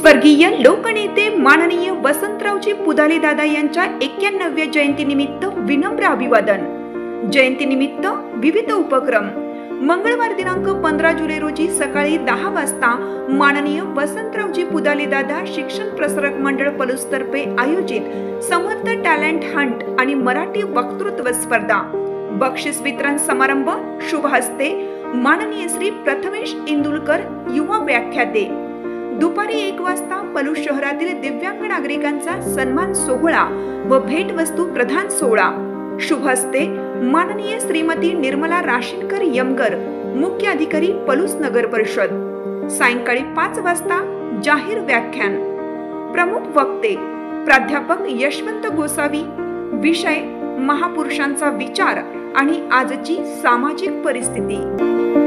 स्वर्गीय लोकनेते माननीय वसंतरावजी पुदाले दादा यांच्या 91व्या जयंतीनिमित्त विनम्र अभिवादन। जयंतीनिमित्त विविध उपक्रम। मंगळवार दिनांक 15 जुलै रोजी सकाळी 10 वाजता माननीय वसंतरावजी पुदाले दादा शिक्षण प्रसारक मंडळ पलूस तर्फे आयोजित समर्थ टॅलेंट हंट आणि मराठी वक्तृत्व स्पर्धा, बक्षीस वितरण समारंभ, शुभ हस्ते माननीय श्री प्रथमेश इंदुलकर, युवा व्याख्याते। दुपारी 1 वाजता पलूस शहरातील दिव्यांग नागरिकांचा सन्मान सोहळा व भेटवस्तू प्रदान सोहळा, शुभ हस्ते माननीय श्रीमती निर्मला राशीनकर यमगर, मुख्य अधिकारी पलूस नगर परिषद। सायंकाळी 5 वाजता जाहीर व्याख्यान। प्रमुख वक्ते प्राध्यापक यशवंत गोसावी। विषय महापुरुषांचा विचार आणि आजची सामाजिक परिस्थिती।